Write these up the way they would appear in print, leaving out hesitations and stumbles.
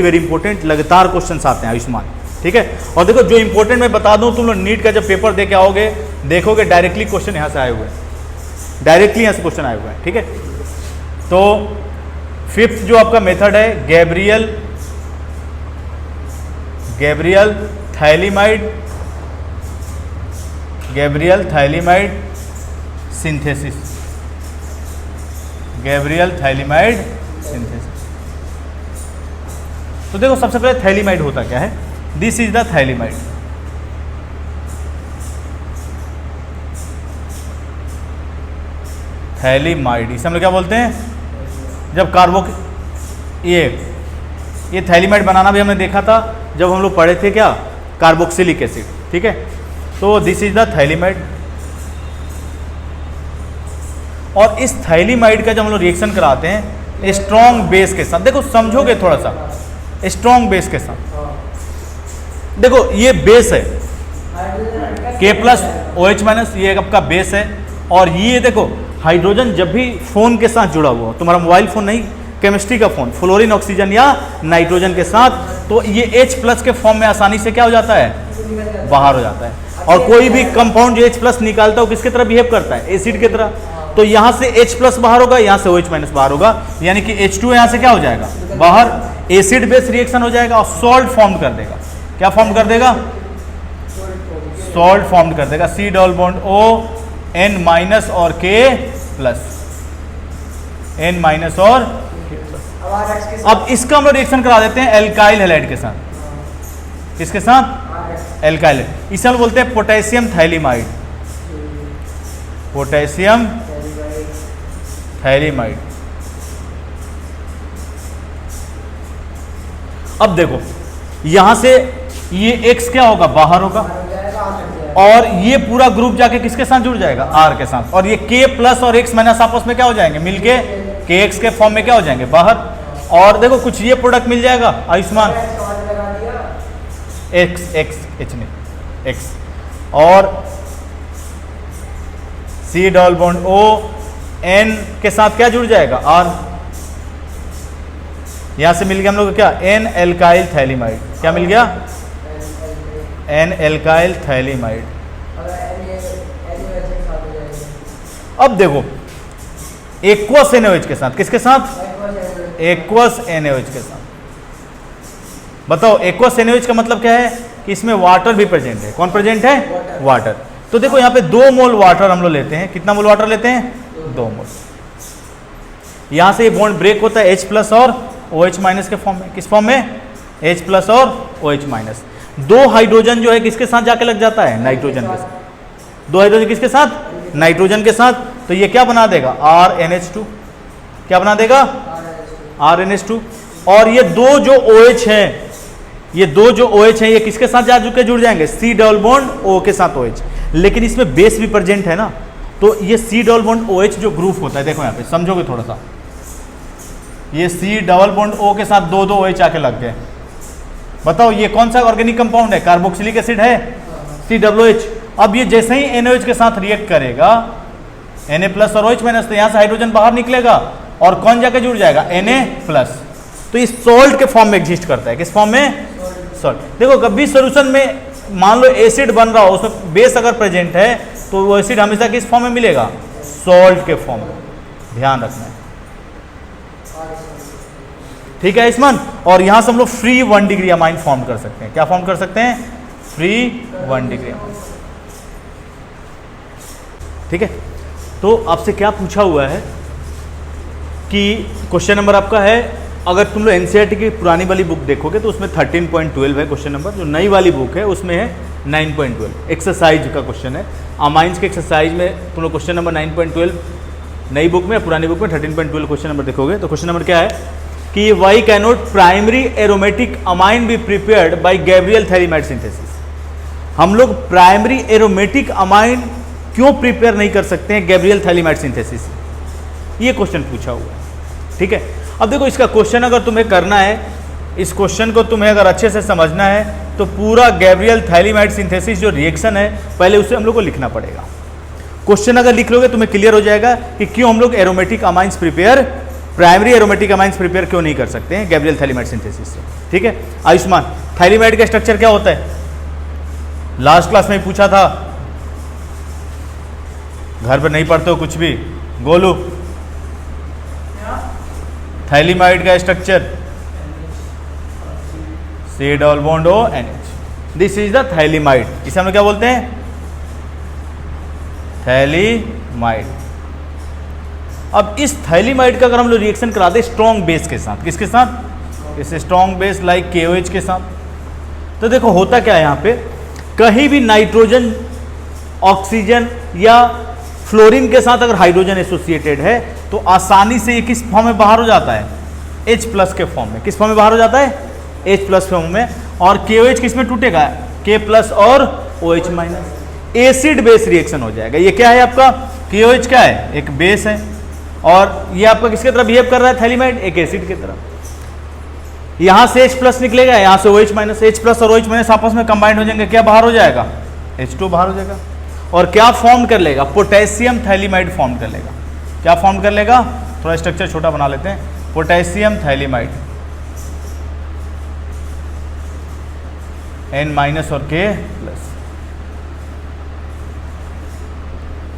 Very important लगातार questions आते हैं आयुष्मान, ठीक है। और देखो जो इंपॉर्टेंट मैं बता दूं, तुम लोग नीट का जब पेपर दे के आओगे देखोगे डायरेक्टली क्वेश्चन यहाँ से आए हुए हैं, डायरेक्टली यहाँ से क्वेश्चन आए हुए हैं, ठीक है। तो फिफ्थ जो आपका मेथड है गैब्रियल थायलीमाइड सिंथेसिस, तो देखो सबसे पहले थैलीमाइड होता क्या है, this is the phthalimide. Phthalimide इसे हम लोग क्या बोलते हैं, जब ये थैलीमाइड बनाना भी हमने देखा था जब हम लोग पढ़े थे क्या, कार्बोक्सिलिक एसिड, ठीक है। तो दिस इज द थैलीमाइड। और इस थैलीमाइड का जब हम लोग रिएक्शन कराते हैं स्ट्रॉन्ग बेस के साथ, देखो समझोगे थोड़ा सा, स्ट्रॉन्ग बेस के साथ, देखो ये बेस है K+OH-, ये आपका बेस है। और ये देखो हाइड्रोजन जब भी फोन के साथ जुड़ा हुआ, तुम्हारा मोबाइल फोन नहीं, केमिस्ट्री का फोन, फ्लोरीन ऑक्सीजन या नाइट्रोजन के साथ, तो ये H+ के फॉर्म में आसानी से क्या हो जाता है, बाहर हो जाता है। और कोई भी कंपाउंड जो H+ निकालता है वो किसकी तरह बिहेव करता है, एसिड की तरह। तो यहाँ से H+ बाहर होगा, यहाँ से OH- बाहर होगा, यानी कि H2 यहाँ से क्या हो जाएगा, बाहर, एसिड बेस रिएक्शन हो जाएगा और सॉल्ट फॉर्म कर देगा। क्या फॉर्म कर देगा, सॉल्ट फॉर्म कर देगा, C double bond O N- और K+, N- और अब इसका हम लोग रिएक्शन करा देते हैं एल्काइल हैलाइड के साथ, किसके साथ, एल्काइल, इसे हम बोलते हैं पोटेशियम थैलीमाइड, अब देखो यहां से ये X क्या होगा, बाहर होगा, और ये पूरा ग्रुप जाके किसके साथ जुड़ जाएगा, R के साथ, और ये K+ और X- आपस में क्या हो जाएंगे, मिलके KX के फॉर्म में क्या हो जाएंगे, बाहर। और देखो कुछ ये प्रोडक्ट मिल जाएगा आयुष्मान, X और C double bond O N के साथ क्या जुड़ जाएगा, R, यहां से मिल गया हम लोग को क्या, N एल्काइल थैलीमाइड, क्या मिल गया, N एल्काइल थैलीमाइड। अब देखो एक्वस NaOH के साथ, किसके साथ, एक्वस NaOH के साथ। बताओ एक्वस NaOH का मतलब क्या है कि इसमें वाटर भी प्रेजेंट है। कौन प्रेजेंट है, वाटर। तो देखो यहाँ पे 2 मोल वाटर हम लोग लेते हैं, कितना मोल वाटर लेते हैं, 2 मोल। यहां से ये बॉन्ड ब्रेक होता है H+ और OH- के फॉर्म में, किस फॉर्म में, H+ और OH-। 2 हाइड्रोजन जो है किसके साथ जाके लग जाता है, नाइट्रोजन के साथ, 2 हाइड्रोजन किसके साथ, नाइट्रोजन के साथ, तो ये क्या बना देगा, RNH2, क्या बना देगा, RNH2। और ये 2 जो OH हैं, ये किसके साथ जा चुके जुड़ जाएंगे, C डबल बॉन्ड O के साथ OH, लेकिन इसमें बेस भी प्रेजेंट है ना, तो ये C डबल बॉन्ड OH जो ग्रुप होता है, देखो यहाँ पे समझोगे थोड़ा सा, ये C डबल बॉन्ड O के साथ 2 OH आके लग गए। बताओ ये कौन सा ऑर्गेनिक कंपाउंड है, कार्बोक्सिलिक एसिड है, COOH। अब ये जैसे ही NaOH के साथ रिएक्ट करेगा, Na+ और OH-, तो यहाँ से हाइड्रोजन बाहर निकलेगा और कौन जाके जुड़ जाएगा, Na+। तो ये सॉल्ट के फॉर्म में एग्जिस्ट करता है, किस फॉर्म में, सॉल्ट। देखो कभी सोल्यूशन में मान लो एसिड बन रहा हो, उसमें बेस अगर प्रेजेंट है तो वो एसिड हमेशा किस फॉर्म में मिलेगा, सॉल्ट के फॉर्म में, ध्यान रखना है, ठीक है आयुष्मान। और यहां से हम लोग फ्री 1 डिग्री अमाइन फॉर्म कर सकते हैं, क्या फॉर्म कर सकते हैं, फ्री 1 डिग्री अमाइन, ठीक है। तो आपसे क्या पूछा हुआ है कि क्वेश्चन नंबर आपका है, अगर तुम लोग NCERT की पुरानी वाली बुक देखोगे तो उसमें 13.12 है क्वेश्चन नंबर, जो नई वाली बुक है उसमें है 9.12, एक्सरसाइज का क्वेश्चन है, अमाइंस के एक्सरसाइज में तुम लोग क्वेश्चन नंबर 9.12 नई बुक में, पुरानी बुक में 13.12 क्वेश्चन नंबर देखोगे तो क्वेश्चन नंबर क्या है कि why cannot primary aromatic amine be prepared by Gabriel phthalimide synthesis. हम लोग प्राइमरी एरोमेटिक अमाइन क्यों प्रिपेयर नहीं कर सकते हैं गैब्रियल थैलीमाइड सिंथेसिस, ये क्वेश्चन पूछा हुआ है, ठीक है। अब देखो इसका क्वेश्चन अगर तुम्हें करना है, इस क्वेश्चन को तुम्हें अगर अच्छे से समझना है तो पूरा गैब्रियल थैलीमाइड सिंथेसिस जो रिएक्शन है पहले उसे हम लोग को लिखना पड़ेगा। क्वेश्चन अगर लिख लोगे तुम्हें क्लियर हो जाएगा कि क्यों हम लोग aromatic amines prepare primary aromatic amines prepare क्यों नहीं कर सकते हैं गैब्रियल थाइलिमाइड सिंथेसिस से। ठीक है आयुष्मान, थाइलिमाइड का स्ट्रक्चर क्या होता है? लास्ट क्लास में पूछा था, घर पर नहीं पढ़ते हो कुछ भी। गोलू, थाइलिमाइड का structure C double bond O NH, this is the phthalimide. इसे हम लोग क्या बोलते हैं? थैलीमाइड। अब इस थैलीमाइड का अगर हम लोग रिएक्शन कराते स्ट्रॉन्ग बेस के साथ, किसके साथ? इस स्ट्रॉन्ग बेस लाइक KOH के साथ, तो देखो होता क्या है यहाँ पे, कहीं भी नाइट्रोजन, ऑक्सीजन या फ्लोरीन के साथ अगर हाइड्रोजन एसोसिएटेड है तो आसानी से ये किस फॉर्म में बाहर हो जाता है? H+ के फॉर्म में। किस फॉर्म में बाहर हो जाता है? H+ फॉर्म में। और KOH किस में टूटेगा? K+ और OH-। एसिड बेस रिएक्शन हो जाएगा। ये क्या है आपका? KOH क्या है? एक बेस है, और ये आपका किसके तरह बिहेव कर रहा है? थैलीमाइड, एक एसिड की तरह। यहां से H+ निकलेगा, यहां से OH-। H+ और OH- आपस में कंबाइंड हो जाएंगे, क्या बाहर हो जाएगा? H2 बाहर हो जाएगा। और क्या फॉर्म कर लेगा? पोटेशियम थैलीमाइड फॉर्म कर लेगा। क्या फॉर्म कर लेगा? थोड़ा स्ट्रक्चर छोटा बना लेते हैं। पोटेशियम थैलीमाइड, N- और K+,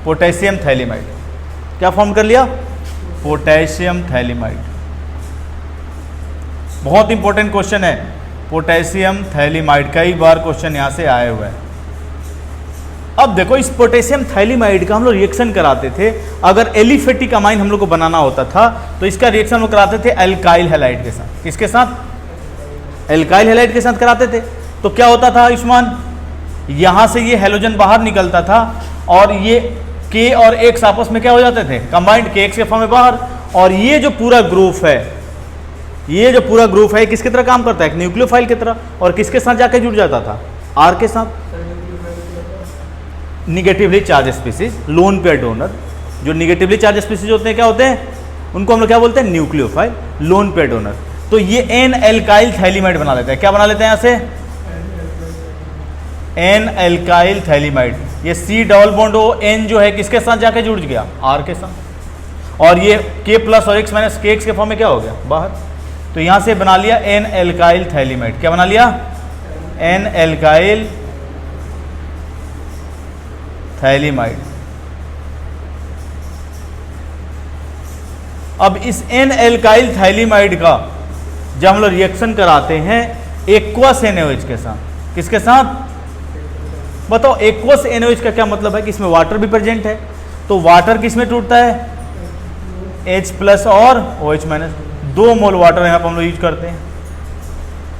पोटेशियम थैलीमाइड। क्या फॉर्म कर लिया? Potassium phthalimide. बहुत इंपॉर्टेंट क्वेश्चन है पोटेशियम थैलीमाइड, कई बार क्वेश्चन यहां से आए हुए हैं। अब देखो इस पोटेशियम थैलीमाइड का हम लोग रिएक्शन कराते थे, अगर एलिफेटिक अमाइन हम लोग को बनाना होता था तो इसका रिएक्शन हम लोग कराते थे एल्काइल हैलाइड के साथ। किसके साथ? एल्काइल हैलाइड के साथ कराते थे। तो क्या होता था आयुष्मान? यहां से ये हैलोजन बाहर निकलता था और ये K और X आपस में क्या हो जाते थे? कंबाइंड, KX के फॉर्म में बाहर। और ये जो पूरा ग्रुप है, ये जो पूरा ग्रुप है किसकी तरह काम करता है? एक न्यूक्लियोफाइल की तरह। और किसके साथ जाके जुड़ जाता था? R के साथ। Negatively charge species, lone pair donor. जो निगेटिवली चार्ज स्पीसीज होते हैं क्या होते हैं? उनको हम लोग क्या बोलते हैं? Nucleophile, lone pair donor. तो ये N एल्काइल थैलीमाइड बना लेते हैं। क्या बना लेते हैं यहाँ से? N alkyl phthalimide. ये C double bond O N जो है किसके साथ जाके जुड़ गया? R के साथ। और ये K+ और X- KX के फॉर्म में क्या हो गया? बाहर। तो यहां से बना लिया N एल्काइल थैलीमाइड। क्या बना लिया? N alkyl phthalimide. अब इस N एल्काइल थैलीमाइड का जब हम लोग रिएक्शन कराते हैं एक्वस NaOH के साथ, किसके साथ? बताओ एक्वस NaOH का क्या मतलब है? कि इसमें वाटर भी प्रेजेंट है। तो वाटर किस में टूटता है? H+ और OH-। 2 मोल वाटर यहाँ पर हम लोग यूज करते हैं।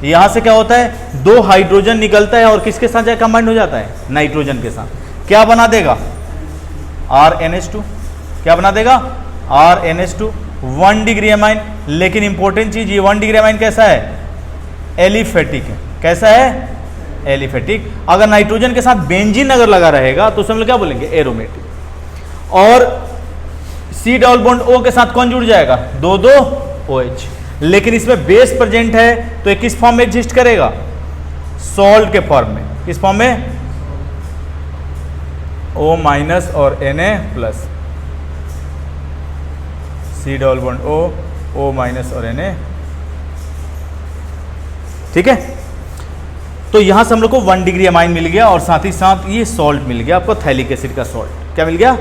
यहाँ से क्या होता है? 2 हाइड्रोजन निकलता है और किसके साथ जाकर कंबाइंड हो जाता है? नाइट्रोजन के साथ। क्या बना देगा? RNH2। क्या बना देगा? RNH2। 1 degree amine. लेकिन इंपॉर्टेंट चीज, ये 1 डिग्री अमाइन कैसा है? एलिफेटिक है। कैसा है? एलिफेटिक। अगर नाइट्रोजन के साथ बेंजीन अगर लगा रहेगा तो उसे हम लोग क्या बोलेंगे? एरोमेटिक। और C डबल बॉन्ड O के साथ कौन जुड़ जाएगा? 2 OH। लेकिन इसमें बेस प्रेजेंट है तो ये किस फॉर्म में एग्जिस्ट करेगा? सॉल्ट के फॉर्म में। किस फॉर्म में? O- और Na+। C double bond O, O- और Na। ठीक है। तो यहां से हम लोग को 1 डिग्री अमाइन मिल गया और साथ ही साथ ये सॉल्ट मिल गया आपको, थैलिक एसिड का सॉल्ट। क्या मिल गया?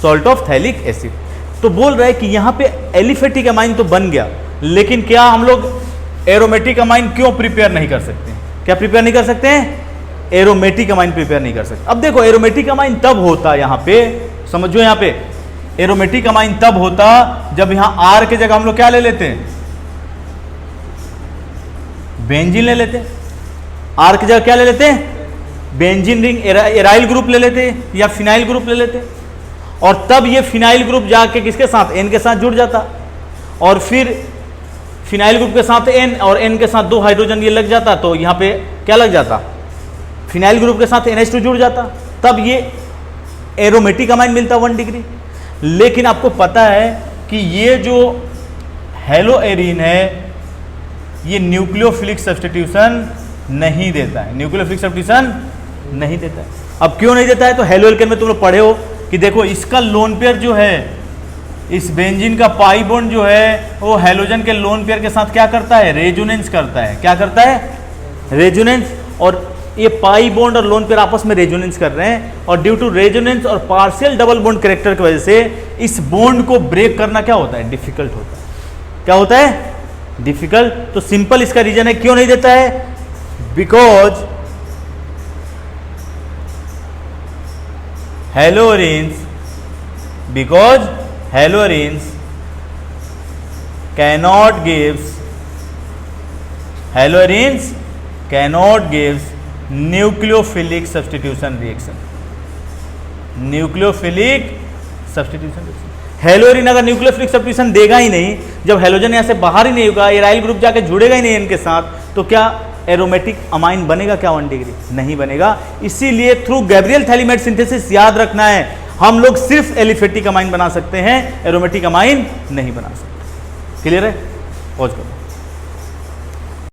Salt of phthalic acid. तो बोल रहा है कि यहां पे एलिफेटिक अमाइन तो बन गया, लेकिन क्या हम लोग एरोमेटिक अमाइन क्यों प्रिपेयर नहीं कर सकते? क्या प्रिपेयर नहीं कर सकते हैं? एरोमेटिक अमाइन प्रिपेयर नहीं कर सकते। अब देखो एरोमेटिक अमाइन तब होता, यहां पे समझो, यहां पे एरोमेटिक अमाइन तब होता जब यहां R की जगह हम लोग क्या ले लेते हैं? बेंजीन ले लेते हैं। R की जगह क्या ले लेते हैं? बेंजीन रिंग, एराइल ग्रुप ले लेते हैं या फिनाइल ग्रुप ले लेते हैं। और तब ये फिनाइल ग्रुप जाके किसके साथ? N के साथ जुड़ जाता। और फिर फिनाइल ग्रुप के साथ N और N के साथ 2 हाइड्रोजन ये लग जाता। तो यहाँ पे क्या लग जाता? फिनाइल ग्रुप के साथ NH2 जुड़ जाता। तब ये एरोमेटिक अमाइन मिलता 1 डिग्री। लेकिन आपको पता है कि ये जो हेलो एरीन है ये न्यूक्लियोफिलिक सब्स्टिट्यूशन नहीं देता है। न्यूक्लियोफिलिक सब्स्टिट्यूशन नहीं देता है। अब क्यों नहीं देता है? तो हेलो एल्केन में तुम लोग पढ़े हो कि देखो इसका लोन पेयर जो है इस बेंजीन का पाई बॉन्ड जो है वो हैलोजन के लोन पेयर के साथ क्या करता है, रेजोनेंस करता है। क्या करता है, रेजोनेंस। और ये पाई बॉन्ड और लोन पेयर आपस में रेजोनेंस कर रहे हैं, और ड्यू टू रेजोनेंस और पार्शियल डबल बॉन्ड कैरेक्टर की वजह से इस बॉन्ड को ब्रेक करना क्या होता है, डिफिकल्ट होता है। क्या होता है, डिफिकल्ट। तो सिंपल इसका रीजन है क्यों नहीं देता है, because haloarenes, because halorines cannot gives nucleophilic substitution reaction। Nucleophilic substitution reaction. Haloarene अगर न्यूक्लियोफिलिक सब्सटीट्यूशन देगा ही नहीं, जब हेलोजन यहां से बाहर ही नहीं होगा, एराइल ग्रुप जाके जुड़ेगा ही नहीं इनके साथ, तो क्या एरोमेटिक अमाइन बनेगा क्या 1 डिग्री, नहीं बनेगा। इसीलिए थ्रू गैब्रियल थैलीमेट सिंथेसिस याद रखना है, हम लोग सिर्फ एलिफेटिक अमाइन बना सकते हैं, एरोमेटिक अमाइन नहीं बना सकते। क्लियर है, पॉज करो।